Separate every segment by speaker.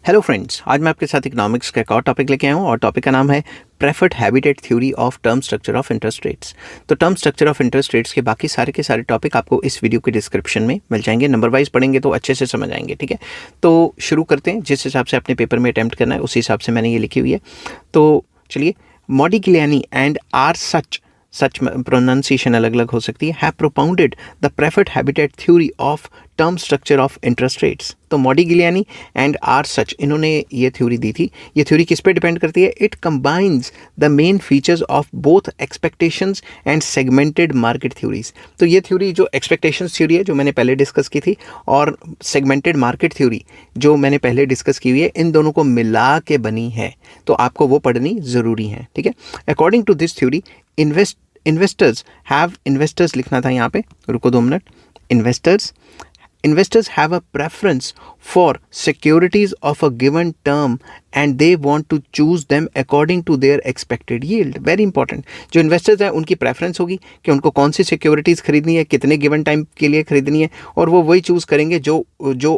Speaker 1: Hello friends, आज मैं आपके साथ इकोनॉमिक्स का एक और टॉपिक लेके आया हूँ और टॉपिक का नाम है preferred habitat theory of term structure of interest rates. तो term structure of interest rates के बाकी सारे के सारे टॉपिक आपको इस वीडियो के डिस्क्रिप्शन में मिल जाएंगे। नंबर वाइज पढ़ेंगे तो अच्छे से समझ आएंगे। ठीक है, तो शुरू करते हैं। जिस हिसाब से अपने पेपर में अटैम्प्ट करना है उसी हिसाब से मैंने ये लिखी हुई है। तो चलिए, मॉडिग्लियानी एंड आर सच प्रोनाउंसिएशन अलग अलग हो सकती है, have propounded the preferred habitat theory of term structure of interest rates. तो मॉडिग्लियानी एंड आर सच, इन्होंने ये थ्योरी दी थी। ये थ्योरी किस पे डिपेंड करती है? It combines the main features of both expectations and segmented market theories. तो ये थ्योरी जो एक्सपेक्टेशंस थ्योरी है जो मैंने पहले डिस्कस की थी, और सेगमेंटेड मार्केट थ्योरी जो मैंने पहले डिस्कस की हुई है, इन दोनों को मिला के बनी है। तो आपको वो पढ़नी ज़रूरी है। ठीक है, according to this theory investors लिखना था यहाँ पे, रुको 2 minute. Investors have a preference for securities of a given term and they want to choose them according to their expected yield. Very important. जो investors हैं उनकी preference होगी कि उनको कौन सी securities खरीदनी है, कितने given time के लिए खरीदनी है, और वो वही choose करेंगे जो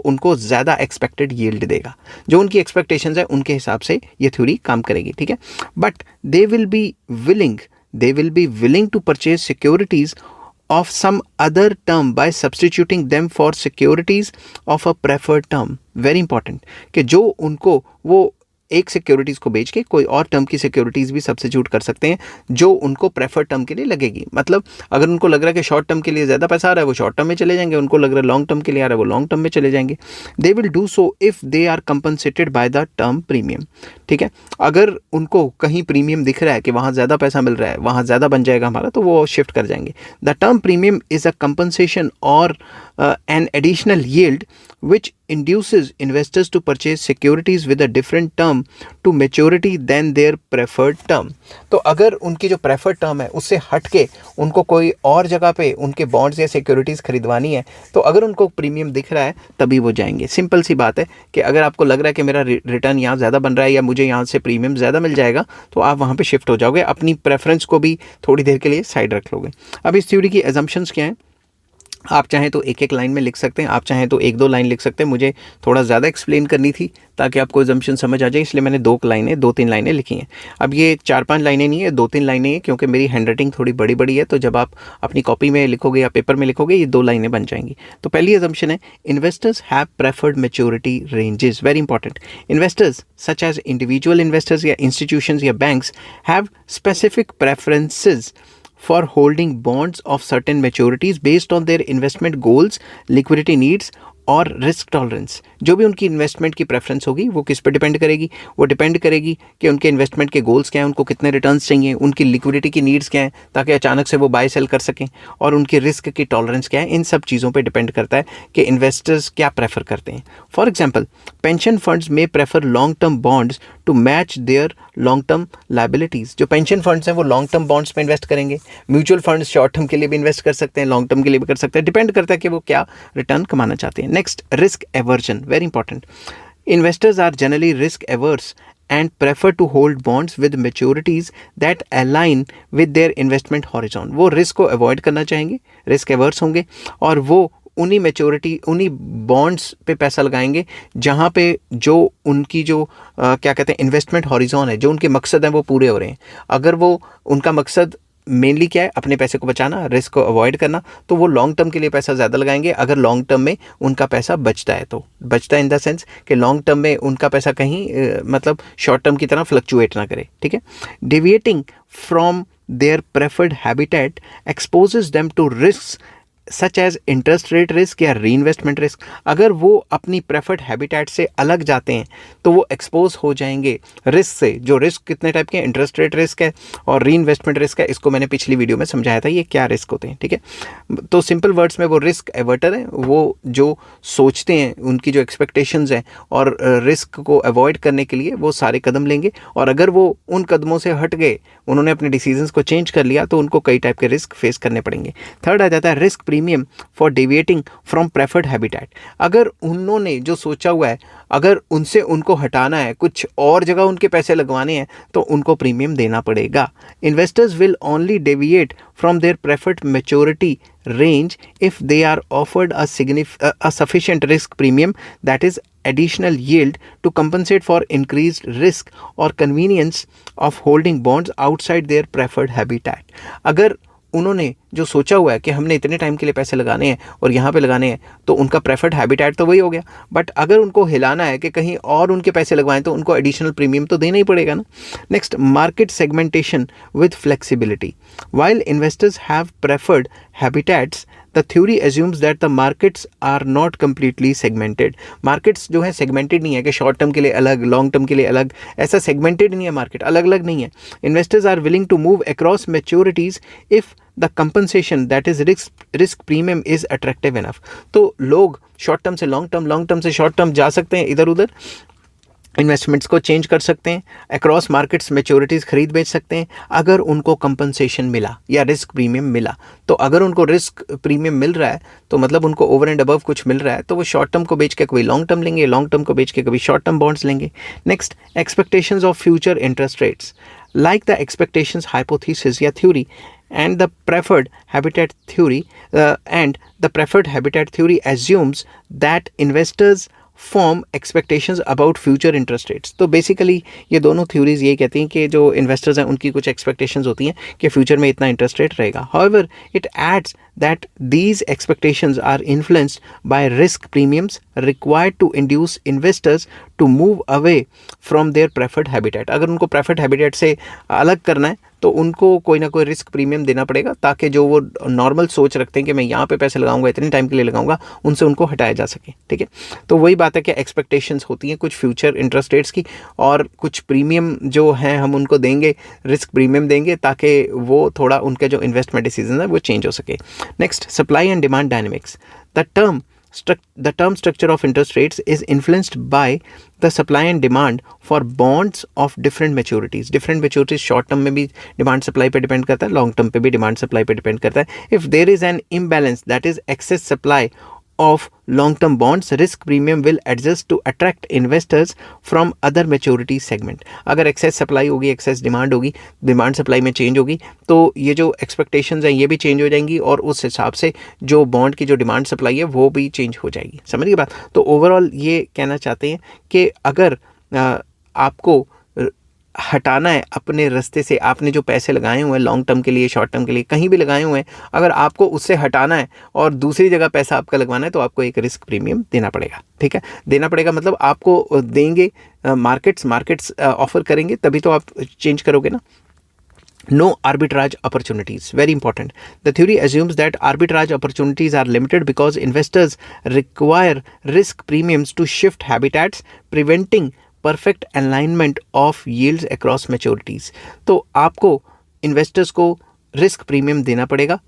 Speaker 1: उनको ज़्यादा expected yield देगा। जो उनकी expectations है उनके हिसाब से ये theory काम करेगी। ठीक है, but they will be willing to purchase securities of some other term by substituting them for securities of a preferred term. Very important कि जो उनको वो एक सिक्योरिटीज़ को बेच के कोई और टर्म की सिक्योरिटीज़ भी सब्सिट्यूट कर सकते हैं जो उनको प्रेफर्ड टर्म के लिए लगेगी। मतलब अगर उनको लग रहा है कि शॉर्ट टर्म के लिए ज़्यादा पैसा आ रहा है वो शॉर्ट टर्म में चले जाएंगे, उनको लग रहा है लॉन्ग टर्म के लिए आ रहा है वो लॉन्ग टर्म में चले जाएंगे। They will do so if they are compensated by the term premium. ठीक है, अगर उनको कहीं प्रीमियम दिख रहा है कि वहाँ ज़्यादा पैसा मिल रहा है, वहाँ ज़्यादा बन जाएगा हमारा, तो वो शिफ्ट कर जाएंगे। The term premium is a compensation और an additional yield which induces investors to purchase securities with a different term to maturity than their preferred term. तो अगर उनकी जो preferred term है उससे हट के उनको कोई और जगह पे उनके bonds या securities खरीदवानी है, तो अगर उनको प्रीमियम दिख रहा है तभी वो जाएंगे। सिंपल सी बात है कि अगर आपको लग रहा है कि मेरा रिटर्न यहाँ ज़्यादा बन रहा है या मुझे यहाँ से प्रीमियम ज़्यादा मिल जाएगा, तो आप वहाँ पे शिफ्ट हो जाओगे, अपनी प्रेफरेंस को भी थोड़ी देर के लिए साइड रख लोगे। अब इस थ्योरी की एजम्पशंस क्या हैं? आप चाहें तो एक एक लाइन में लिख सकते हैं, आप चाहें तो 1-2 लाइन लिख सकते हैं। मुझे थोड़ा ज़्यादा एक्सप्लेन करनी थी ताकि आपको एजम्पशन समझ आ जाए, इसलिए मैंने 2-3 लाइनें लिखी हैं। अब ये 4-5 लाइनें नहीं है, 2-3 लाइनें हैं, क्योंकि मेरी हैंडराइटिंग थोड़ी बड़ी बड़ी है। तो जब आप अपनी कॉपी में लिखोगे या पेपर में लिखोगे, ये 2 लाइनें बन जाएंगी। तो पहली एजम्पशन है, investors have preferred maturity ranges. Very important. Investors such as individual investors या इंस्टीट्यूशंस या banks have specific preferences for holding bonds of certain maturities based on their investment goals, liquidity needs और risk tolerance. जो भी उनकी investment की preference होगी वो किस पे डिपेंड करेगी? वो डिपेंड करेगी कि उनके इन्वेस्टमेंट के गोल्स क्या हैं, उनको कितने रिटर्न्स चाहिए, उनकी लिक्विडिटी की नीड्स क्या हैं ताकि अचानक से वो बाय सेल कर सकें, और उनकी रिस्क की टॉलरेंस क्या है। इन सब चीज़ों पे डिपेंड करता है कि इन्वेस्टर्स क्या प्रेफर करते हैं। फॉर एग्जाम्पल, पेंशन फंड्स में prefer long term bonds to match their long term liabilities. जो पेंशन फंड्स हैं वो लॉन्ग टर्म बॉन्ड्स में इन्वेस्ट करेंगे। म्यूचुअल फंड्स शॉर्ट टर्म के लिए भी इन्वेस्ट कर सकते हैं, लॉन्ग टर्म के लिए भी कर सकते हैं, डिपेंड करता है कि वो क्या रिटर्न कमाना चाहते हैं। Next, risk aversion. Very important. Investors are generally risk averse and prefer to hold bonds with maturities that align with their investment horizon. वो रिस्क को अवॉइड करना चाहेंगे, रिस्क एवर्स होंगे, और वो उन्हीं बॉन्ड्स पे पैसा लगाएंगे जहाँ पे जो उनकी जो क्या कहते हैं इन्वेस्टमेंट हॉरिजॉन है, जो उनके मकसद हैं वो पूरे हो रहे हैं। अगर वो उनका मकसद मेनली क्या है, अपने पैसे को बचाना, रिस्क को अवॉइड करना, तो वो लॉन्ग टर्म के लिए पैसा ज़्यादा लगाएंगे। अगर लॉन्ग टर्म में उनका पैसा बचता है, तो बचता है इन द सेंस कि लॉन्ग टर्म में उनका पैसा कहीं मतलब शॉर्ट टर्म की तरह फ्लक्चुएट ना करे। ठीक है, deviating from their preferred habitat exposes them to risk such as interest rate risk या री इन्वेस्टमेंट रिस्क। अगर वो अपनी प्रेफर्ड हैबिटेट से अलग जाते हैं तो वो एक्सपोज हो जाएंगे रिस्क से। जो रिस्क कितने टाइप के हैं? इंटरेस्ट रेट रिस्क है और री इन्वेस्टमेंट रिस्क है। इसको मैंने पिछली वीडियो में समझाया था ये क्या रिस्क होते हैं। ठीक है, तो सिंपल वर्ड्स में वो रिस्क एवर्टर है, वो जो सोचते हैं, उनकी जो एक्सपेक्टेशंस हैं और रिस्क को अवॉइड करने के लिए वो सारे कदम लेंगे, और अगर वो उन कदमों से हट गए, उन्होंने अपने डिसीजंस को चेंज कर लिया, तो उनको कई टाइप के रिस्क फेस करने पड़ेंगे। थर्ड आ जाता है risk premium for deviating from preferred habitat. अगर उन्होंने जो सोचा हुआ है, अगर उनसे उनको हटाना है, कुछ और जगह उनके पैसे लगवाने हैं, तो उनको प्रीमियम देना पड़ेगा। Investors will only deviate from their preferred maturity range if they are offered a sufficient risk premium that is additional yield to compensate for increased risk or convenience of holding bonds outside their preferred habitat. अगर उन्होंने जो सोचा हुआ है कि हमने इतने time के लिए पैसे लगाने हैं और यहाँ पे लगाने हैं, तो उनका प्रेफर्ड हैबिटेट तो वही हो गया, बट अगर उनको हिलाना है कि कहीं और उनके पैसे लगवाएं तो उनको एडिशनल प्रीमियम तो देना ही पड़ेगा ना. Next, market segmentation with flexibility. While investors have preferred habitats, the theory assumes that the markets are not completely segmented. Markets जो है सेगमेंटेड नहीं है कि शॉर्ट टर्म के लिए अलग, लॉन्ग टर्म के लिए अलग, ऐसा सेगमेंटेड नहीं है मार्केट, अलग अलग नहीं है. Investors are willing to move across maturities if the compensation that is risk premium is attractive enough. तो लोग शॉर्ट टर्म से लॉन्ग टर्म, लॉन्ग टर्म से शॉर्ट टर्म जा सकते हैं, इधर उधर इन्वेस्टमेंट्स को चेंज कर सकते हैं, अक्रॉस मार्केट्स मैच्योरिटीज़ खरीद बेच सकते हैं अगर उनको कंपनसेशन मिला या रिस्क प्रीमियम मिला. तो अगर उनको रिस्क प्रीमियम मिल रहा है तो मतलब उनको ओवर एंड अबव कुछ मिल रहा है, तो वो शॉर्ट टर्म को बेच के कभी लॉन्ग टर्म लेंगे, लॉन्ग टर्म को बेच के कभी शॉर्ट टर्म बॉन्ड्स लेंगे. Next, expectations of future interest rates. Like the expectations hypothesis या theory and the preferred habitat theory assumes that investors form expectations about future interest rates. तो basically ये दोनों theories ये कहती हैं कि जो इन्वेस्टर्स हैं उनकी कुछ एक्सपेक्टेशंस होती हैं कि फ्यूचर में इतना इंटरेस्ट रेट रहेगा. However it adds that these expectations are influenced by risk premiums required to induce investors to move away from their preferred habitat. अगर उनको preferred habitat से अलग करना है तो उनको कोई ना कोई रिस्क प्रीमियम देना पड़ेगा ताकि जो वो नॉर्मल सोच रखते हैं कि मैं यहाँ पे पैसे लगाऊंगा, इतने टाइम के लिए लगाऊंगा, उनसे उनको हटाया जा सके. ठीक है, तो वही बात है कि एक्सपेक्टेशंस होती हैं कुछ फ्यूचर इंटरेस्ट रेट्स की, और कुछ प्रीमियम जो हैं हम उनको देंगे, रिस्क प्रीमियम देंगे ताकि वो थोड़ा उनके जो इन्वेस्टमेंट डिसीजन है वो चेंज हो सके. Next, supply and demand dynamics. The term structure of interest rates is influenced by the supply and demand for bonds of different maturities. Different maturities short term में भी demand supply पे depend करता है, long term पे भी demand supply पे depend करता है. If there is an imbalance, that is excess supply of long-term bonds, risk premium will adjust to attract investors from other maturity segment. अगर excess supply होगी, excess demand होगी, demand supply में change होगी, तो ये जो expectations हैं ये भी change हो जाएंगी और उस हिसाब से जो bond की जो demand supply है वो भी change हो जाएगी. समझ गए बात? तो overall ये कहना चाहते हैं कि अगर आपको हटाना है अपने रास्ते से, आपने जो पैसे लगाए हुए हैं लॉन्ग टर्म के लिए, शॉर्ट टर्म के लिए, कहीं भी लगाए हुए हैं, अगर आपको उससे हटाना है और दूसरी जगह पैसा आपका लगवाना है तो आपको एक रिस्क प्रीमियम देना पड़ेगा. ठीक है, देना पड़ेगा मतलब आपको देंगे मार्केट्स ऑफर करेंगे तभी तो आप चेंज करोगे ना. No arbitrage opportunities. Very important. The theory assumes that arbitrage opportunities are limited because investors require risk premiums to shift habitats, preventing perfect alignment of yields across maturities. तो आपको investors को risk premium देना पड़ेगा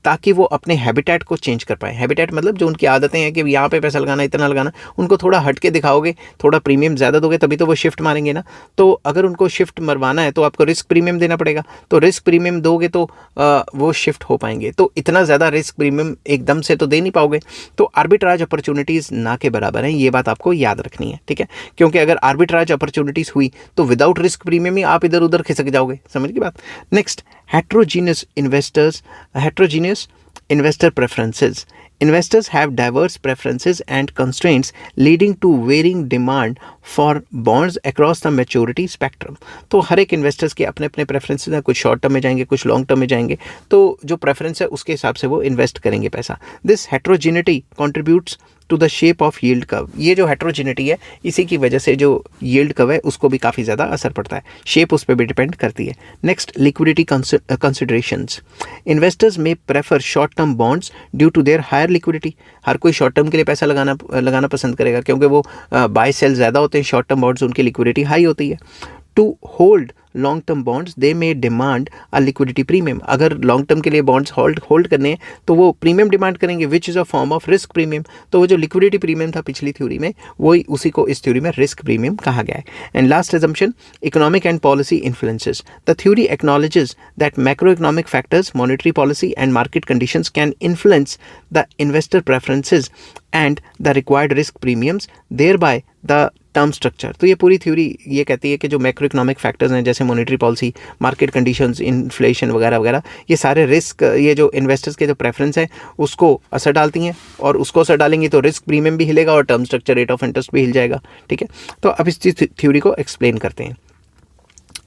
Speaker 1: ताकि वो अपने habitat को change कर पाए. हैबिटेट मतलब जो उनकी आदतें हैं कि यहाँ पे पैसा लगाना, इतना लगाना, उनको थोड़ा हट के दिखाओगे, थोड़ा प्रीमियम ज़्यादा दोगे तभी तो वो शिफ्ट मारेंगे ना. तो अगर उनको शिफ्ट मरवाना है तो आपको रिस्क प्रीमियम देना पड़ेगा. तो रिस्क प्रीमियम दोगे तो वो शिफ्ट हो पाएंगे. तो इतना ज़्यादा रिस्क प्रीमियम एकदम से तो दे नहीं पाओगे. तो आर्बिट्राज अपॉर्चुनिटीज़ ना के बराबर हैं, ये बात आपको याद रखनी है. ठीक है, क्योंकि अगर आर्बिट्राज अपॉर्चुनिटीज़ हुई तो विदाउट रिस्क प्रीमियम ही आप इधर उधर खिसक जाओगे. समझ की बात? Next, heterogeneous investor preferences. Investors have diverse preferences and constraints leading to varying demand for bonds across the maturity spectrum. तो हर एक इन्वेस्टर्स के अपने अपने प्रेफरेंसेस हैं, कुछ शॉर्ट टर्म में जाएंगे, कुछ लॉन्ग टर्म में जाएंगे. तो जो प्रेफरेंस है उसके हिसाब से वो इन्वेस्ट करेंगे पैसा. This heterogeneity contributes to the shape of yield curve. ये जो हेट्रोजिनिटी है इसी की वजह से जो यील्ड कर्व है उसको भी काफ़ी ज़्यादा असर पड़ता है, शेप उस पर भी डिपेंड करती है. Next, liquidity considerations. Investors may prefer short term bonds due to their higher liquidity. हर कोई शॉर्ट टर्म के लिए पैसा लगाना पसंद करेगा क्योंकि वो बाय सेल ज़्यादा होते हैं. शॉर्ट टर्म बॉन्ड्स उनकी लिक्विडिटी हाई होती है. To hold long term bonds they may demand a liquidity premium. अगर लॉन्ग टर्म के लिए बॉन्ड्स होल्ड करने हैं तो वो प्रीमियम डिमांड करेंगे which is a form of risk premium. तो वो जो लिक्विडिटी प्रीमियम था पिछली थ्योरी में वही उसी को इस थ्योरी में रिस्क प्रीमियम कहा गया है. And last assumption, economic and policy influences. The theory acknowledges that macro economic factors, monetary policy and market conditions can influence the investor preferences and the required risk premiums, thereby the term structure. तो ये पूरी theory ये कहती है कि जो macro economic factors हैं जैसे monetary policy, market conditions, inflation वगैरह वगैरह, ये सारे रिस्क, ये जो इन्वेस्टर्स के जो प्रेफरेंस है उसको असर डालती हैं, और उसको असर डालेंगी तो रिस्क प्रीमियम भी हिलेगा और term structure rate of interest भी हिल जाएगा। ठीक है, तो अब इस थ्योरी को एक्सप्लेन करते हैं।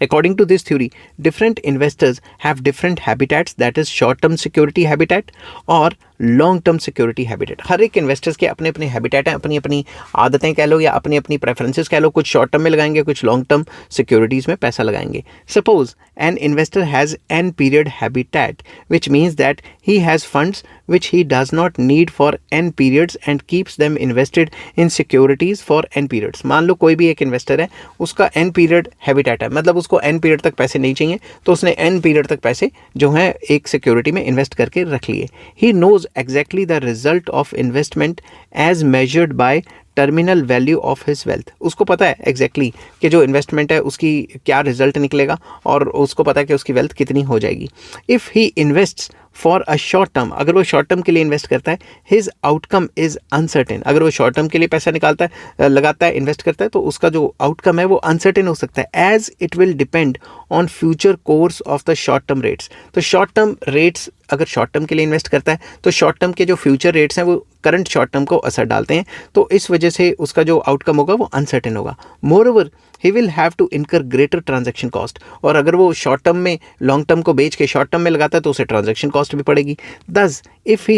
Speaker 1: According to this theory, different investors have different habitats, that is short-term security habitat और लॉन्ग टर्म सिक्योरिटी हैबिटेट। हर एक इन्वेस्टर्स के अपने अपने हैबिटेट हैं, अपनी अपनी आदतें कह लो या अपनी अपनी प्रेफरेंसेस कह लो। कुछ शॉर्ट टर्म में लगाएंगे, कुछ लॉन्ग टर्म सिक्योरिटीज़ में पैसा लगाएंगे। Suppose an investor has an period habitat which means that he has funds which he does not need for n periods and keeps them invested in securities for n periods। मान लो कोई भी एक investor है, उसका n period habitat है, मतलब उसको n period तक पैसे नहीं चाहिए, तो उसने n पीरियड तक पैसे जो हैं एक सिक्योरिटी में इन्वेस्ट करके रख लिए। He knows exactly the result of investment as measured by terminal value of his wealth. उसको पता है एग्जैक्टली कि जो इन्वेस्टमेंट है उसकी क्या रिजल्ट निकलेगा, और उसको पता है कि उसकी वेल्थ कितनी हो जाएगी। If he invests for a short term, अगर वो शॉर्ट टर्म के लिए इन्वेस्ट करता है, हिज आउटकम इज़ अनसर्टेन। अगर वो शॉर्ट टर्म के लिए पैसा निकालता है, लगाता है, इन्वेस्ट करता है, तो उसका जो आउटकम है वो अनसर्टेन हो सकता है, as it will depend on future course of the short term rates. तो शॉर्ट टर्म रेट्स, अगर शॉर्ट टर्म के लिए इन्वेस्ट करता है तो शॉर्ट टर्म के जो फ्यूचर रेट्स हैं वो करंट शॉर्ट टर्म को असर डालते हैं, तो इस वजह से उसका जो आउटकम होगा वो अनसर्टेन होगा। Moreover he will have to incur greater transaction cost, और अगर वो शॉर्ट टर्म में लॉन्ग टर्म को बेच के शॉर्ट टर्म में लगाता है तो उसे ट्रांजैक्शन कॉस्ट भी पड़ेगी। Thus if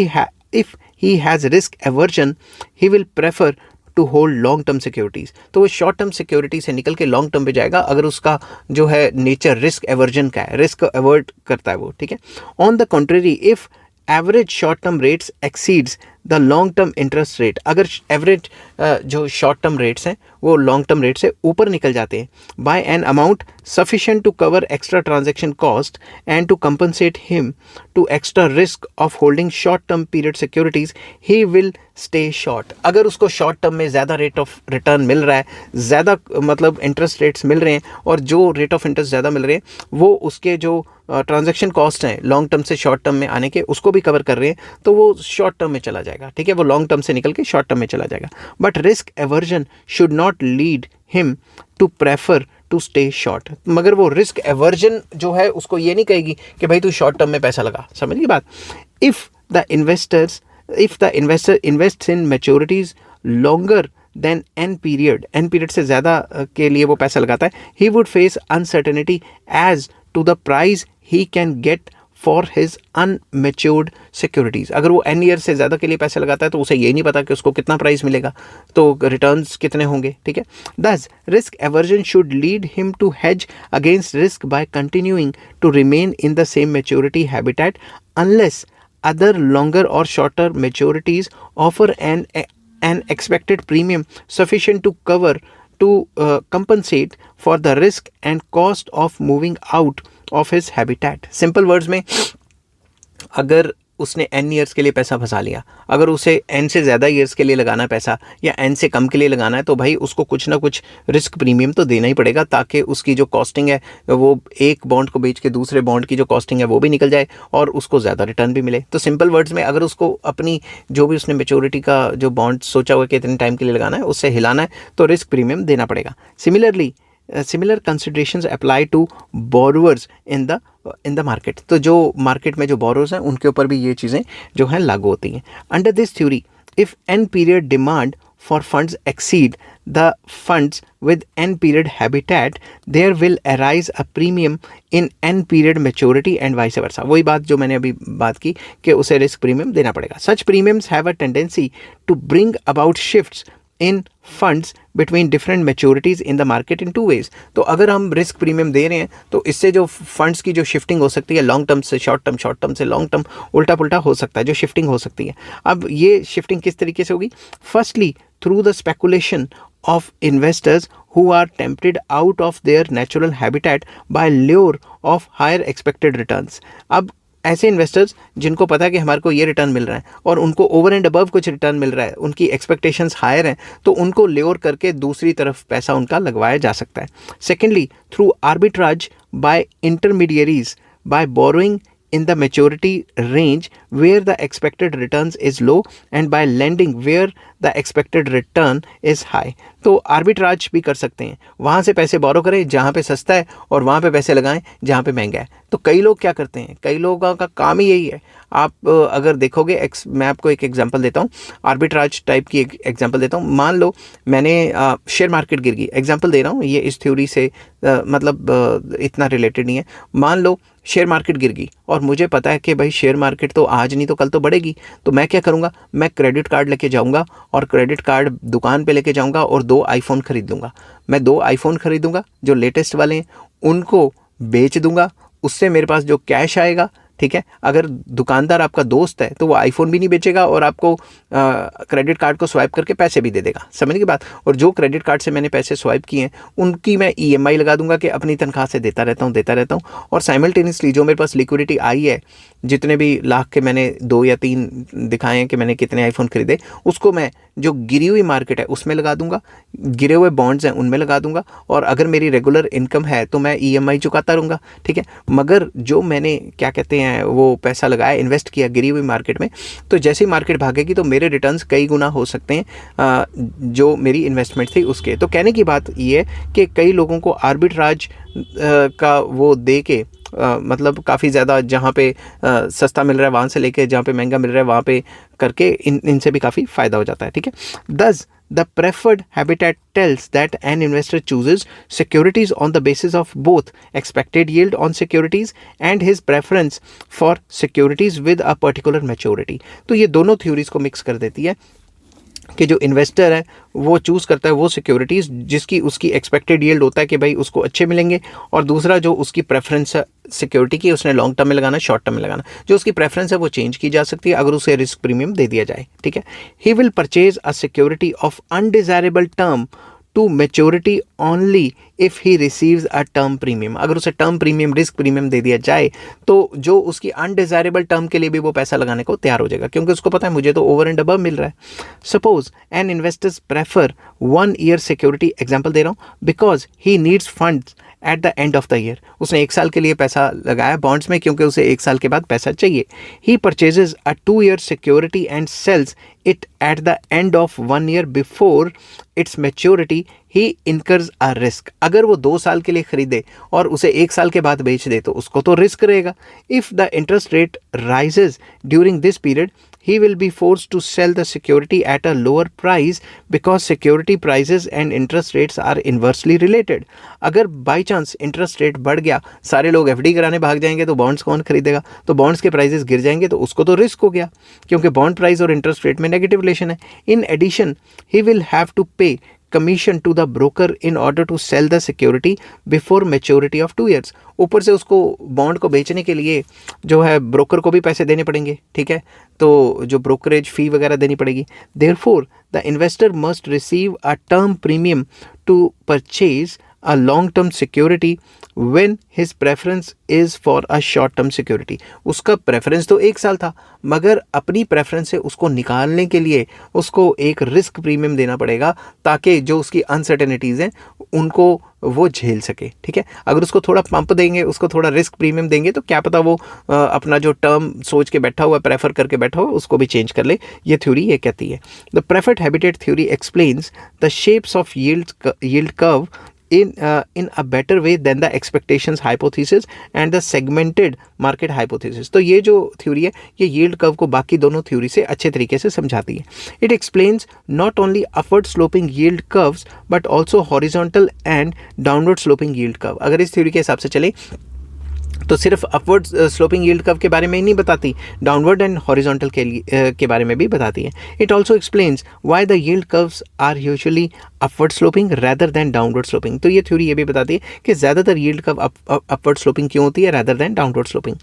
Speaker 1: he has risk aversion he will prefer to hold long term securities. तो वो शॉर्ट टर्म सिक्योरिटी से निकल के लॉन्ग टर्म पे जाएगा अगर उसका जो है नेचर रिस्क एवर्जन का है, रिस्क अवॉइड करता है वो। ठीक है, on the contrary if average short term rates exceeds the long term interest rate, अगर एवरेज जो शॉर्ट टर्म रेट्स हैं वो लॉन्ग टर्म रेट से ऊपर निकल जाते हैं, by an amount sufficient to cover extra transaction cost and to compensate him to extra risk of holding short term period securities, he will stay short. अगर उसको short term में ज़्यादा rate of return मिल रहा है, ज़्यादा मतलब interest rates मिल रहे हैं, और जो रेट ऑफ इंटरेस्ट ज़्यादा मिल रहे हैं वो उसके जो ट्रांजैक्शन कॉस्ट हैं लॉन्ग टर्म से शॉर्ट टर्म में आने के, उसको भी कवर कर रहे हैं, तो वो शॉर्ट टर्म में चला जाएगा। ठीक है, वो लॉन्ग टर्म से निकल के शॉर्ट टर्म में चला जाएगा। But risk aversion should not lead him to prefer to stay short. मगर वो रिस्क एवर्जन जो है उसको ये नहीं कहेगी कि भाई तू शॉर्ट टर्म में पैसा लगा। समझिए बात। If the investor invests in maturities longer than n period से ज़्यादा के लिए वो पैसा लगाता है, he would face uncertainty as to the price he can get for his unmatured securities. अगर वो एन ईयर से ज़्यादा के लिए पैसे लगाता है तो उसे ये नहीं पता कि उसको कितना प्राइस मिलेगा, तो रिटर्न्स कितने होंगे। ठीक है, this risk aversion should lead him to hedge against risk by continuing to remain in the same maturity habitat unless other longer or shorter maturities offer an expected premium sufficient to cover to compensate for the risk and cost of moving out of his habitat। Simple words में, अगर उसने n years के लिए पैसा फंसा लिया, अगर उसे n से ज़्यादा ईयर्स के लिए लगाना है पैसा या n से कम के लिए लगाना है, तो भाई उसको कुछ ना कुछ रिस्क प्रीमियम तो देना ही पड़ेगा, ताकि उसकी जो कॉस्टिंग है वो एक बॉन्ड को बेच के दूसरे बॉन्ड की जो कॉस्टिंग है वो भी निकल जाए और उसको ज़्यादा रिटर्न भी मिले। तो सिंपल वर्ड्स में, अगर उसको अपनी जो भी उसने मेच्योरिटी का जो बॉन्ड सोचा हुआ कि इतने टाइम के लिए लगाना है उससे हिलाना है, तो रिस्क प्रीमियम देना पड़ेगा। Similarly similar considerations apply to borrowers in the market. तो जो मार्केट में जो बोरोवर्स हैं उनके ऊपर भी ये चीज़ें जो हैं लागू होती हैं। Under this theory if an period demand for funds exceed the funds with n period habitat, there will arise a premium in n period maturity and vice versa। वही बात जो मैंने अभी बात की कि उसे रिस्क प्रीमियम देना पड़ेगा। Such premiums have a tendency to bring about shifts in funds between different maturities in the market in two ways। तो अगर हम रिस्क प्रीमियम दे रहे हैं तो इससे जो फंड्स की जो शिफ्टिंग हो सकती है लॉन्ग टर्म से शॉर्ट टर्म, शॉर्ट टर्म से लॉन्ग टर्म, उल्टा पुल्टा हो सकता है, जो शिफ्टिंग हो सकती है। अब ये शिफ्टिंग किस तरीके से होगी? Firstly through the speculation of investors who are tempted out of their natural habitat by lure of higher expected returns। अब ऐसे इन्वेस्टर्स जिनको पता है कि हमारे को ये रिटर्न मिल रहा है और उनको ओवर एंड अबव कुछ रिटर्न मिल रहा है, उनकी एक्सपेक्टेशंस हायर हैं, तो उनको ल्योर करके दूसरी तरफ पैसा उनका लगवाया जा सकता है। Secondly through arbitrage by intermediaries by borrowing in the maturity range where the expected returns is low and by lending where the expected return is high. तो आर्बिट्राज भी कर सकते हैं, वहाँ से पैसे बोरो करें जहाँ पे सस्ता है और वहाँ पे पैसे लगाएं जहाँ पे महंगा है। तो कई लोग क्या करते हैं, कई लोगों का काम ही यही है। आप अगर देखोगे, मैं आपको एक एग्जांपल देता हूँ, आर्बिट्राज टाइप की एक एग्जांपल देता हूँ। मान लो मैंने शेयर मार्केट गिर गई, एग्जांपल दे रहा हूँ, ये इस थ्योरी से इतना रिलेटेड नहीं है। मान लो शेयर मार्केट गिर गई और मुझे पता है कि भाई शेयर मार्केट तो आज नहीं तो कल तो बढ़ेगी, तो मैं क्या करूँगा, मैं क्रेडिट कार्ड लेके जाऊँगा और क्रेडिट कार्ड दुकान पे लेके जाऊँगा और 2 आईफोन खरीद लूँगा। मैं 2 आईफोन खरीदूँगा जो लेटेस्ट वाले हैं, उनको बेच दूँगा, उससे मेरे पास जो कैश आएगा, ठीक है, अगर दुकानदार आपका दोस्त है तो वो आईफोन भी नहीं बेचेगा और आपको क्रेडिट कार्ड को स्वाइप करके पैसे भी दे देगा। समझने की बात। और जो क्रेडिट कार्ड से मैंने पैसे स्वाइप किए हैं उनकी मैं ईएमआई लगा दूंगा कि अपनी तनख्वाह से देता रहता हूँ और साइमल्टेनियसली जो मेरे पास लिक्विडिटी आई है, जितने भी लाख के मैंने 2 या 3 दिखाए हैं कि मैंने कितने आईफोन खरीदे, उसको मैं जो गिरी हुई मार्केट है उसमें लगा दूंगा, गिरे हुए बॉन्ड्स हैं उनमें लगा दूंगा, और अगर मेरी रेगुलर इनकम है तो मैं ईएमआई चुकाता रहूँगा, ठीक है। मगर जो मैंने क्या कहते हैं वो पैसा लगाया, इन्वेस्ट किया गिरी हुई मार्केट में, तो जैसे ही मार्केट भागेगी तो मेरे रिटर्न्स कई गुना हो सकते हैं जो मेरी इन्वेस्टमेंट थी उसके। तो कहने की बात ये है कि कई लोगों को आर्बिट्राज का वो दे के मतलब काफ़ी ज़्यादा जहाँ पे सस्ता मिल रहा है वहाँ से लेके जहाँ पे महंगा मिल रहा है वहाँ पे करके इनसे भी काफ़ी फ़ायदा हो जाता है, ठीक है। Thus, the preferred habitat tells that an investor chooses securities on the basis of both expected yield on securities and his preference for securities with a particular maturity. तो ये दोनों थ्योरीज को मिक्स कर देती है कि जो इन्वेस्टर है वो चूज़ करता है वो सिक्योरिटीज़ जिसकी उसकी एक्सपेक्टेड यील्ड होता है कि भाई उसको अच्छे मिलेंगे, और दूसरा जो उसकी प्रेफरेंस है सिक्योरिटी की, उसने लॉन्ग टर्म में लगाना, शॉर्ट टर्म में लगाना, जो उसकी प्रेफरेंस है वो चेंज की जा सकती है अगर उसे रिस्क प्रीमियम दे दिया जाए, ठीक है। He will purchase a security of undesirable term to maturity only if he receives a term premium. अगर उसे टर्म प्रीमियम, रिस्क प्रीमियम दे दिया जाए तो जो उसकी अनडिजायरेबल टर्म के लिए भी वो पैसा लगाने को तैयार हो जाएगा, क्योंकि उसको पता है मुझे तो ओवर एंड अबव मिल रहा है। Suppose an investors prefer 1 year security, example दे रहा हूँ, because he needs funds at the end of the year. उसने 1 साल के लिए पैसा लगाया बॉन्ड्स में क्योंकि उसे 1 साल के बाद पैसा चाहिए। He purchases a 2 year security and sells it at the end of 1 year before its maturity, he incurs a risk. अगर वो 2 साल के लिए खरीदे और उसे 1 साल के बाद बेच दे तो उसको तो रिस्क रहेगा। If the interest rate rises during this period, he will be forced to sell the security at a lower price because security prices and interest rates are inversely related. अगर बाई चांस इंटरेस्ट रेट बढ़ गया, सारे लोग FD कराने भाग जाएंगे तो bonds कौन खरीदेगा, तो बॉन्ड्स के प्राइसेस गिर जाएंगे तो उसको तो रिस्क हो गया, क्योंकि बॉन्ड प्राइस और इंटरेस्ट रेट में नेगेटिव रिलेशन है। In addition he will have to pay commission to the broker in order to sell the security before maturity of 2 years. ऊपर से उसको बॉन्ड को बेचने के लिए जो है ब्रोकर को भी पैसे देने पड़ेंगे, ठीक है, तो जो ब्रोकरेज फी वगैरह देनी पड़ेगी। Therefore the investor must receive a term premium to purchase a long-term security when his preference is for a short-term security. उसका प्रेफरेंस तो 1 साल था, मगर अपनी प्रेफरेंस से उसको निकालने के लिए उसको एक रिस्क प्रीमियम देना पड़ेगा ताकि जो उसकी अनसर्टेनिटीज़ हैं उनको वो झेल सके, ठीक है। अगर उसको थोड़ा पंप देंगे, उसको थोड़ा रिस्क प्रीमियम देंगे तो क्या पता वो अपना जो टर्म सोच के बैठा हुआ, प्रेफर करके बैठा हुआ, उसको भी चेंज कर ले। ये थ्योरी ये कहती है। The preferred habitat theory explains the shapes of yield curve in a better way than the expectations hypothesis and the segmented market hypothesis. तो ये जो थ्योरी है ये यील्ड कर्व को बाकी दोनों थ्योरी से अच्छे तरीके से समझाती है। It explains not only upward sloping yield curves but also horizontal and downward sloping yield curve. अगर इस थ्योरी के हिसाब से चले तो सिर्फ अपवर्ड स्लोपिंग यील्ड कर्व के बारे में ही नहीं बताती, डाउनवर्ड एंड हॉरिजॉन्टल के बारे में भी बताती है। It also explains why the yield curves are usually upward sloping rather than downward sloping. तो ये थ्योरी ये भी बताती है कि ज़्यादातर यील्ड कर्व अपवर्ड स्लोपिंग क्यों होती है rather than downward sloping.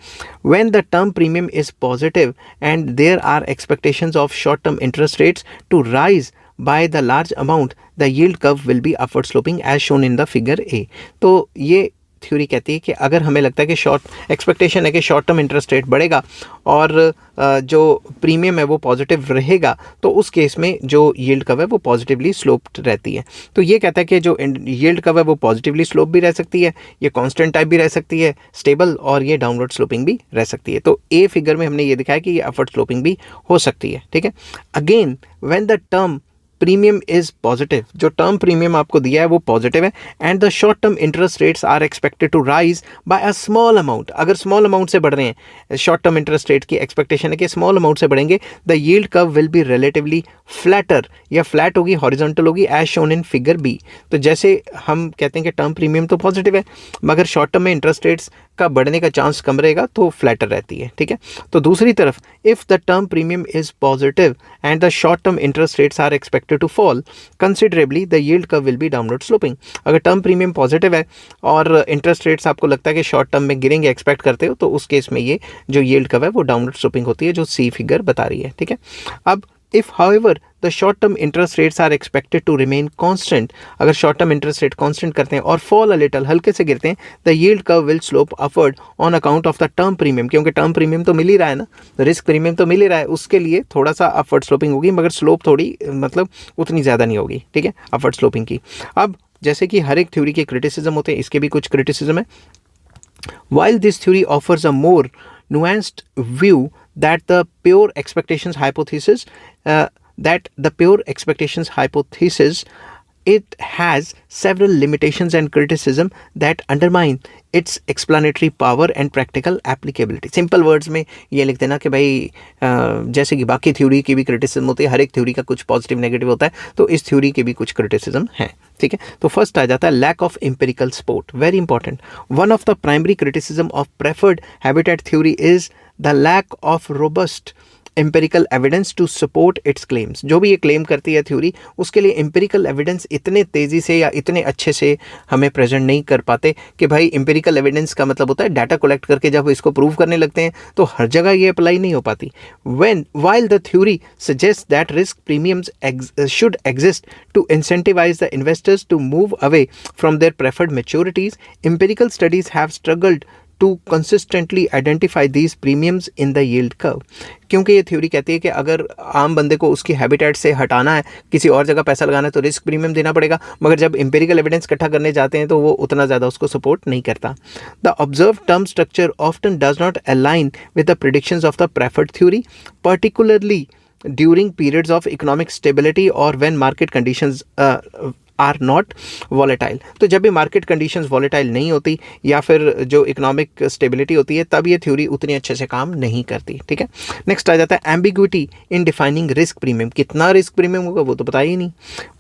Speaker 1: When the term premium is positive and there are expectations of short term interest rates to rise by the large amount, the yield curve will be upward sloping as shown in the figure A. तो ये theory कहती है कि अगर हमें लगता है कि शॉर्ट एक्सपेक्टेशन है कि शॉर्ट टर्म इंटरेस्ट रेट बढ़ेगा और जो प्रीमियम है वो पॉजिटिव रहेगा, तो उस केस में जो यील्ड कर्व है वो पॉजिटिवली स्लोप्ड रहती है। तो ये कहता है कि जो यील्ड कर्व है वो पॉजिटिवली स्लोप भी रह सकती है, ये कांस्टेंट टाइप भी रह सकती है स्टेबल, और ये डाउनवर्ड स्लोपिंग भी रह सकती है। तो ए फिगर में हमने ये दिखाया कि ये अपवर्ड स्लोपिंग भी हो सकती है, ठीक है। Again when the term premium is positive, जो टर्म प्रीमियम आपको दिया है वो पॉजिटिव है, and the short term interest rates are expected to rise by a small amount, अगर स्मॉल अमाउंट से बढ़ रहे हैं, शॉर्ट टर्म इंटरेस्ट रेट की एक्सपेक्टेशन है कि स्मॉल अमाउंट से बढ़ेंगे, the yield curve will be relatively flatter, या फ्लैट होगी, हॉरिजॉन्टल होगी, as shown in figure B. तो जैसे हम कहते हैं कि टर्म प्रीमियम तो पॉजिटिव है, मगर शॉर्ट टर्म में इंटरेस्ट रेट्स का बढ़ने का चांस कम रहेगा तो फ्लैटर रहती है, ठीक है। तो दूसरी तरफ if the term premium is positive and the short term interest rates are expected to fall considerably, the yield curve will be downward sloping. अगर टर्म प्रीमियम पॉजिटिव है और इंटरेस्ट रेट्स आपको लगता है कि शॉर्ट टर्म में गिरेंगे, expect करते हो, तो उस केस में ये जो यील्ड कर्व है वो डाउनवर्ड स्लोपिंग होती है, जो सी फिगर बता रही है, ठीक है। अब if however the short term interest rates are expected to remain constant, अगर short term interest rate constant करते हैं और fall a little, हल्के से गिरते हैं, the yield curve will slope upward on account of the term premium, क्योंकि term premium तो मिल ही रहा है ना, risk premium तो मिल ही रहा है, उसके लिए थोड़ा सा upward sloping होगी, मगर slope थोड़ी मतलब उतनी ज़्यादा नहीं होगी, ठीक है, upward sloping की। अब जैसे कि हर एक थ्योरी के क्रिटिसिज्म होते हैं, इसके भी कुछ क्रिटिसिज्म है। While this theory offers a more nuanced view that the pure expectations hypothesis, it has several limitations and criticism that undermine its explanatory power and practical applicability. Simple words में ये लिख देना कि भाई जैसे कि बाकी थ्योरी की भी क्रिटिसिज्म होती है, हर एक थ्योरी का कुछ पॉजिटिव नेगेटिव होता है, तो इस थ्योरी के भी कुछ क्रिटिसिज्म हैं, ठीक है। तो फर्स्ट आ जाता है lack of empirical support, very important. One of the primary criticism of preferred habitat theory is the lack of robust empirical evidence to support its claims. जो भी ये क्लेम करती है थ्योरी, उसके लिए एम्पेरिकल एविडेंस इतने तेज़ी से या इतने अच्छे से हमें प्रेजेंट नहीं कर पाते कि भाई एम्पेरिकल एविडेंस का मतलब होता है डाटा कलेक्ट करके जब इसको प्रूव करने लगते हैं तो हर जगह ये अप्लाई नहीं हो पाती। while the theory suggests that risk premiums should exist to incentivize the investors to move away from their preferred maturities, empirical studies have struggled to consistently identify these premiums in the yield curve। क्योंकि ये theory कहती है कि अगर आम बंदे को उसकी हैबिटेट से हटाना है, किसी और जगह पैसा लगाना है, तो रिस्क प्रीमियम देना पड़ेगा, मगर जब एम्पिरिकल एविडेंस इकट्ठा करने जाते हैं तो वो उतना ज़्यादा उसको सपोर्ट नहीं करता। The observe term structure often does not align with the predictions of the preferred theory, particularly during periods of economic stability और when market conditions are not volatile. तो जब भी मार्केट कंडीशंस वॉलेटाइल नहीं होती या फिर जो इकोनॉमिक स्टेबिलिटी होती है, तब ये थ्योरी उतनी अच्छे से काम नहीं करती, ठीक है। नेक्स्ट आ जाता है ambiguity in defining risk premium. कितना रिस्क प्रीमियम होगा वो तो पता ही नहीं।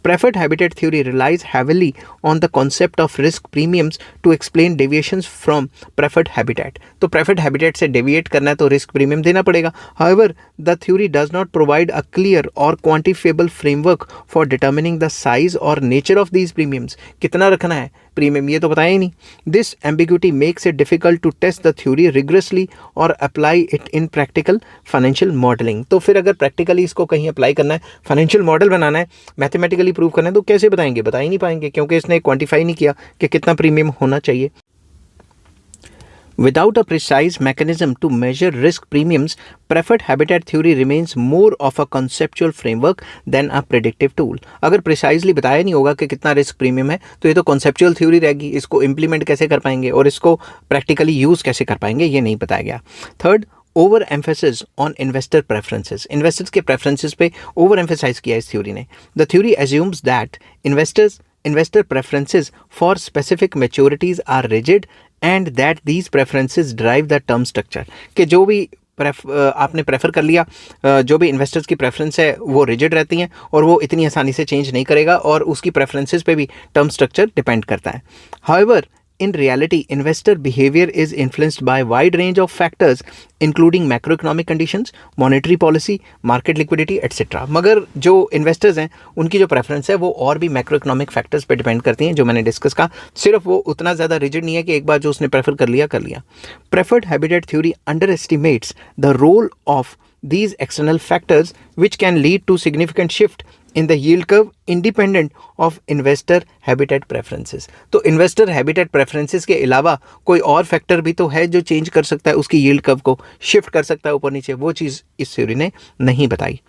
Speaker 1: Preferred habitat theory relies heavily on the concept of risk premiums to explain deviations from preferred habitat. तो प्रेफर्ड हैबिटेट से डेविएट करना है तो रिस्क प्रीमियम देना पड़ेगा। However the theory does not provide a clear और quantifiable framework for determining the size और nature of these premiums. कितना रखना है प्रीमियम ये तो बताया ही नहीं। This ambiguity makes it difficult to test the theory rigorously और apply it in practical financial modelling. तो फिर अगर प्रैक्टिकली इसको कहीं अप्लाई करना है, फाइनेंशियल मॉडल बनाना है, मैथमेटिकली प्रूव करना है, तो कैसे बताएंगे? बता ही नहीं पाएंगे, क्योंकि इसने क्वांटिफाई नहीं किया कि कितना प्रीमियम होना चाहिए। Without a precise mechanism to measure risk premiums, preferred habitat theory remains more of a conceptual framework than a predictive tool। अगर precisely बताया नहीं होगा कि कितना risk premium है, तो ये तो conceptual theory रहेगी, इसको implement कैसे कर पाएंगे और इसको practically use कैसे कर पाएंगे, ये नहीं बताया गया। Third, over emphasis on investor preferences. Investors के प्रेफरेंसेस पे ओवर एम्फेसाइज किया इस थ्योरी ने। The theory assumes that investor preferences for specific maturities are rigid and that these preferences drive the term structure। कि जो भी आपने प्रेफर कर लिया, जो भी इन्वेस्टर्स की प्रेफरेंस है वो रिजिड रहती हैं और वो इतनी आसानी से चेंज नहीं करेगा, और उसकी प्रेफरेंसेस पे भी टर्म स्ट्रक्चर डिपेंड करता है। However in reality, investor behavior is influenced by a wide range of factors including macroeconomic conditions, monetary policy, market liquidity, etc। मगर जो इन्वेस्टर्स हैं उनकी जो प्रेफरेंस है वो और भी मैक्रो इकोनॉमिक फैक्टर्स पे डिपेंड करती हैं, जो मैंने डिस्कस कहा। सिर्फ वो उतना ज़्यादा रिजिड नहीं है कि एक बार जो उसने प्रेफर कर लिया। Preferred habitat theory under estimates the role of these external factors which can lead to significant shift in the yield curve independent of investor habitat preferences. तो इन्वेस्टर हैबिटेट प्रेफरेंसेस के अलावा कोई और फैक्टर भी तो है जो चेंज कर सकता है उसकी यील्ड कर्व को, शिफ्ट कर सकता है ऊपर नीचे, वो चीज़ इस थ्योरी ने नहीं बताई।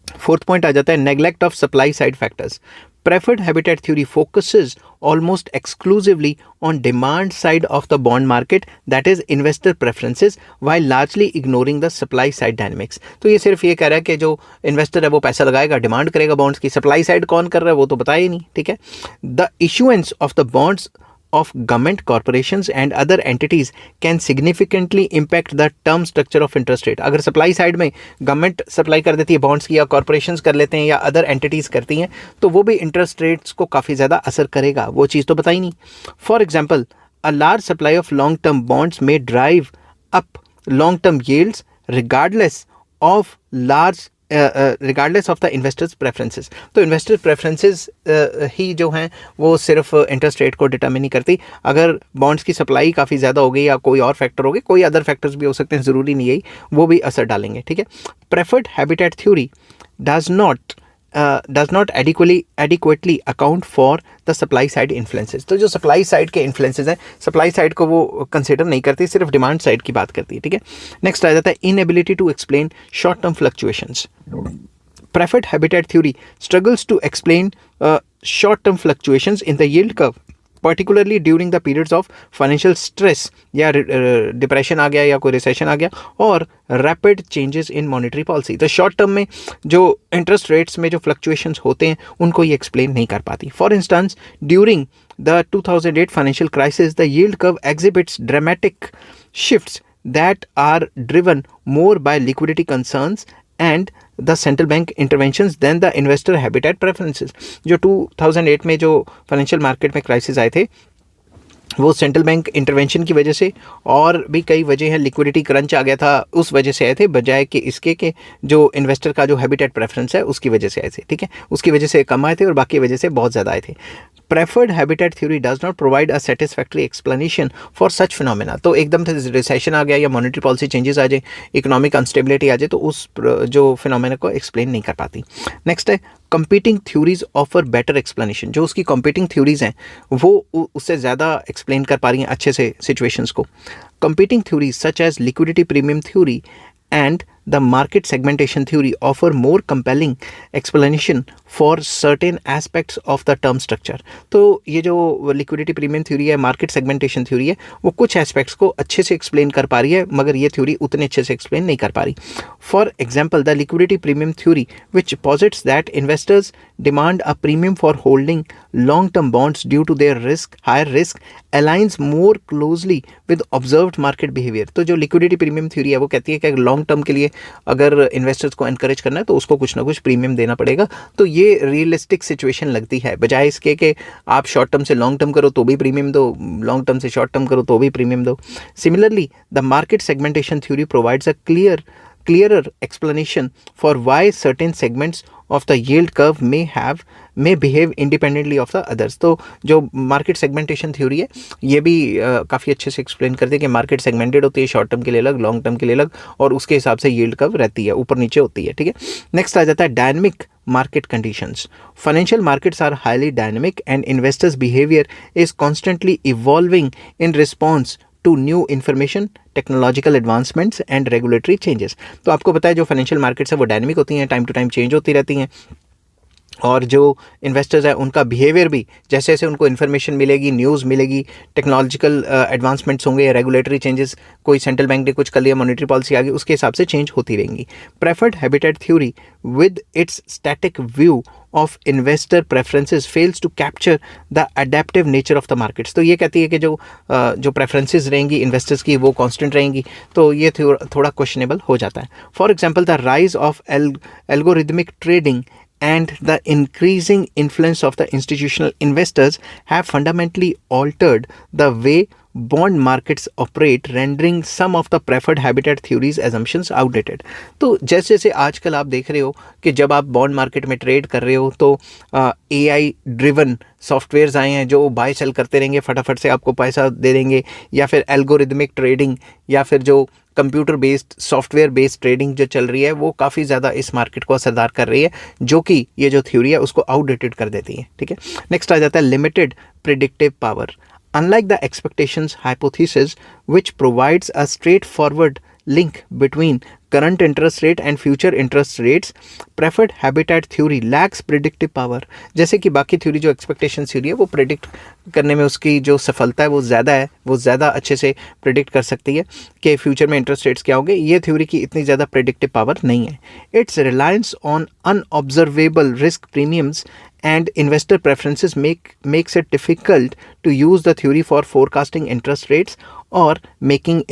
Speaker 1: फोर्थ पॉइंट आ जाता है neglect of supply side factors. Preferred habitat theory focuses almost exclusively on demand side of the bond market, that is investor preferences, while largely ignoring the supply side dynamics। तो ये सिर्फ ये कह रहा है कि जो इन्वेस्टर है वो पैसा लगाएगा, डिमांड करेगा बॉन्ड्स की, सप्लाई साइड कौन कर रहा है वो तो बताया ही नहीं, ठीक है। The issuance of the bonds of government corporations and other entities can significantly impact the term structure of interest rate। अगर सप्लाई साइड में गवर्नमेंट सप्लाई कर देती है बॉन्ड्स की, या कॉर्पोरेशंस कर लेते हैं, या अदर एंटिटीज़ करती हैं, तो वो भी इंटरेस्ट रेट्स को काफ़ी ज़्यादा असर करेगा, वो चीज़ तो बताई नहीं। For example, a large supply of long term bonds may drive up long term yields regardless of large regardless of the investors preferences. तो इन्वेस्टर प्रेफरेंसेस ही जो हैं वो सिर्फ इंटरेस्ट रेट को डिटर्मिन नहीं करती। अगर बॉन्ड्स की सप्लाई काफ़ी ज़्यादा हो गई या कोई और फैक्टर हो गए, कोई अदर फैक्टर्स भी हो सकते हैं, ज़रूरी नहीं है, वो भी असर डालेंगे, ठीक है। Preferred habitat theory does not adequately account for the supply side influences। तो जो सप्लाई साइड के इन्फ्लुएंसेस हैं, सप्लाई साइड को वो कंसिडर नहीं करती, सिर्फ डिमांड साइड की बात करती है, ठीक है। नेक्स्ट आ जाता है inability to explain short term fluctuations. Preferred habitat theory struggles to explain short-term fluctuations in the yield curve, particularly during the periods of financial stress या डिप्रेशन आ गया या कोई रिसेशन आ गया, और rapid changes in monetary policy. तो short term में जो interest rates में जो फ्लक्चुएशंस होते हैं उनको ये एक्सप्लेन नहीं कर पाती। For instance, during the 2008 financial crisis the yield curve exhibits dramatic shifts that are driven more by liquidity concerns and the central bank interventions than the investor habitat preferences। जो 2008 में जो फाइनेंशियल मार्केट में crisis आए थे वो central bank intervention की वजह से, और भी कई वजह हैं, लिक्विडिटी क्रंच आ गया था उस वजह से आए थे, बजाय कि इसके कि जो इन्वेस्टर का जो हैबिटेट प्रेफरेंस है उसकी वजह से आए थे, ठीक है। उसकी वजह से कम आए थे और बाकी वजह से बहुत ज़्यादा आए थे। Preferred habitat theory does not provide a satisfactory explanation for such phenomena. तो एकदम से रिसेशन आ गया या मॉनेटरी पॉलिसी चेंजेस आ जाए, इकोनॉमिक अनस्टेबिलिटी आ जाए, तो उस जो फिनोमेना को एक्सप्लेन नहीं कर पाती। नेक्स्ट है competing theories offer better explanation. जो उसकी कंपीटिंग थ्योरीज हैं वो उससे ज़्यादा एक्सप्लेन कर पा रही हैं अच्छे से सिचुएशंस को। Competing theories such as liquidity premium theory and the market segmentation theory offer more compelling explanation for certain aspects of the term structure। तो ये जो liquidity premium theory है, market segmentation theory है, वो कुछ aspects को अच्छे से explain कर पा रही है, मगर ये theory उतने अच्छे से explain नहीं कर पा रही। For example, the liquidity premium theory which posits that investors demand a premium for holding long-term bonds due to their higher risk aligns more closely with observed market behavior। तो जो liquidity premium theory है वो कहती है कि long term के लिए अगर इन्वेस्टर्स को एनकरेज करना है तो उसको कुछ ना कुछ प्रीमियम देना पड़ेगा। तो ये रियलिस्टिक सिचुएशन लगती है, बजाय इसके कि आप शॉर्ट टर्म से लॉन्ग टर्म करो तो भी प्रीमियम दो, लॉन्ग टर्म से शॉर्ट टर्म करो तो भी प्रीमियम दो। Similarly the market segmentation theory provides a clearer explanation for why certain segments of the yield curve may behave independently of the others। तो जो मार्केट सेगमेंटेशन थ्योरी है ये भी काफ़ी अच्छे से एक्सप्लेन करते हैं कि मार्केट सेगमेंटेड होती है, शॉर्ट टर्म के लिए अलग, लॉन्ग टर्म के लिए अलग, और उसके हिसाब से यील्ड कर्व रहती है, ऊपर नीचे होती है, ठीक है। नेक्स्ट आ जाता है dynamic market conditions। Financial markets are highly dynamic and investors' behavior is constantly evolving in response to new information, technological advancements and regulatory changes. तो आपको पता है जो फाइनेंशियल मार्केट्स है वो डायनेमिक होती हैं, टाइम टू टाइम चेंज होती रहती हैं, और जो इन्वेस्टर्स है उनका बिहेवियर भी जैसे जैसे उनको इन्फॉर्मेशन मिलेगी, न्यूज़ मिलेगी, टेक्नोलॉजिकल एडवांसमेंट्स होंगे, रेगुलेटरी चेंजेस, कोई सेंट्रल बैंक ने कुछ कर लिया, मॉनेटरी पॉलिसी आ गई, उसके हिसाब से चेंज होती रहेंगी। Preferred habitat theory with its static view of investor preferences fails to capture the adaptive nature of the markets. तो ये कहती है कि जो प्रेफरेंसेस रहेंगी इन्वेस्टर्स की वो कांस्टेंट रहेंगी, तो ये थोड़ा क्वेश्चनेबल हो जाता है। For example the rise of algorithmic trading and the increasing influence of the institutional investors have fundamentally altered the way bond markets operate, rendering some of the preferred habitat theories assumptions outdated. तो जैसे जैसे आजकल आप देख रहे हो कि जब आप बॉन्ड मार्केट में ट्रेड कर रहे हो तो AI ड्रिवन सॉफ्टवेयर्स आए हैं जो बाय सेल करते रहेंगे, फटाफट से आपको पैसा दे देंगे, या फिर एल्गोरिदमिक ट्रेडिंग, या फिर जो computer based software based trading जो चल रही है वो काफ़ी ज़्यादा इस मार्केट को असरदार कर रही है, जो कि ये जो थ्योरी है उसको आउटडेटेड कर देती है। ठीक है, नेक्स्ट आ जाता है limited predictive power. Unlike the expectations hypothesis, which provides a straightforward link between current interest rate and future interest rates, preferred habitat theory lacks predictive power. जैसे कि बाकी थ्योरी जो एक्सपेक्टेशन थ्योरी है वो प्रेडिक्ट करने में उसकी जो सफलता है वो ज़्यादा अच्छे से प्रेडिक्ट कर सकती है कि फ्यूचर में इंटरेस्ट रेट्स क्या होंगे। ये थ्योरी की इतनी ज़्यादा प्रेडिक्टिव पावर नहीं है। Its reliance on unobservable risk premiums and investor preferences makes it difficult to use the theory for forecasting interest rates or making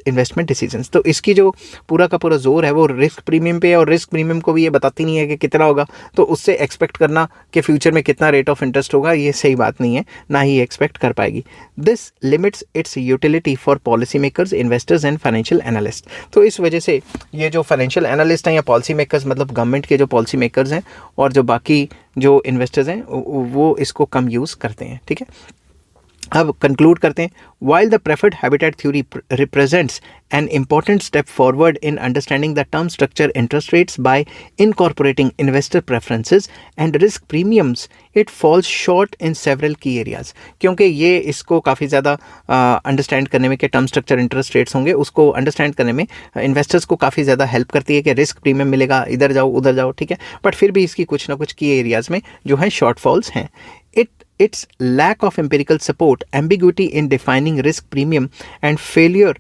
Speaker 1: investment decisions. तो इसकी जो पूरा का पूरा जोर है वो रिस्क प्रीमियम पे है, और रिस्क प्रीमियम को भी ये बताती नहीं है कि कितना होगा, तो उससे एक्सपेक्ट करना कि फ्यूचर में कितना रेट ऑफ इंटरेस्ट होगा ये सही बात नहीं है, ना ही एक्सपेक्ट कर पाएगी। This limits it's utility for policy makers, investors and financial analyst. तो इस वजह से ये जो फाइनेंशियल एनालिस्ट हैं या पॉलिसी मेकर्स, मतलब गवर्नमेंट के जो पॉलिसी मेकर्स हैं और जो बाकी जो इन्वेस्टर्स हैं वो इसको कम यूज़ करते हैं। ठीक है, अब कंक्लूड करते हैं। While the preferred habitat theory represents an important step forward in understanding the term structure interest rates bye incorporating investor preferences and risk premiums, it falls short in several की areas. क्योंकि ये इसको काफ़ी ज़्यादा understand करने में कि term structure interest rates होंगे, उसको अंडरस्टैंड करने में इन्वेस्टर्स को काफ़ी ज़्यादा हेल्प करती है कि रिस्क प्रीमियम मिलेगा, इधर जाओ उधर जाओ। ठीक है, बट फिर भी इसकी कुछ ना कुछ की एरियाज़ में जो है शॉर्टफॉल्स हैं। Its lack of empirical support, ambiguity in defining risk premium, and failure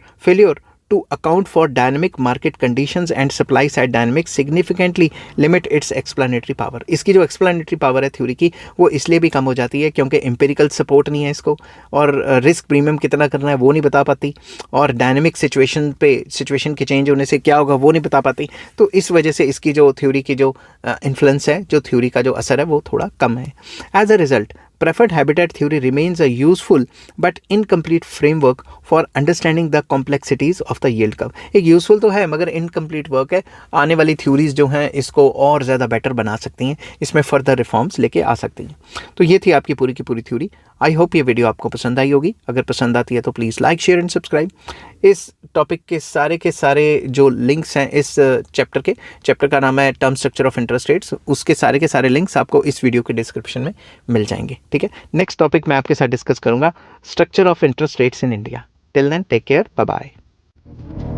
Speaker 1: to account for dynamic market conditions and supply side dynamics significantly limit its explanatory power. इसकी जो explanatory power है theory की वो इसलिए भी कम हो जाती है क्योंकि empirical support नहीं है इसको, और रिस्क प्रीमियम कितना करना है वो नहीं बता पाती, और डायनेमिक सिचुएशन के चेंज होने से क्या होगा वो नहीं बता पाती। तो इस वजह से इसकी जो थ्योरी की जो इन्फ्लुएंस है, जो थ्योरी का जो असर है वो थोड़ा कम है। As a result, preferred habitat theory remains a useful but incomplete framework for understanding the complexities of the yield curve. एक यूजफुल तो है मगर incomplete वर्क है। आने वाली थ्योरीज जो हैं इसको और ज़्यादा बेटर बना सकती हैं, इसमें फर्दर रिफॉर्म्स लेके आ सकती हैं। तो ये थी आपकी पूरी की पूरी थ्योरी। आई होप ये वीडियो आपको पसंद आई होगी। अगर पसंद आती है तो please like, share and subscribe. इस टॉपिक के सारे जो लिंक्स हैं इस चैप्टर का नाम है term structure of interest rates, उसके सारे लिंक्स आपको इस वीडियो के डिस्क्रिप्शन में मिल जाएंगे। ठीक है, नेक्स्ट टॉपिक मैं आपके साथ डिस्कस करूंगा structure of interest rates in India. Till then take care, bye bye.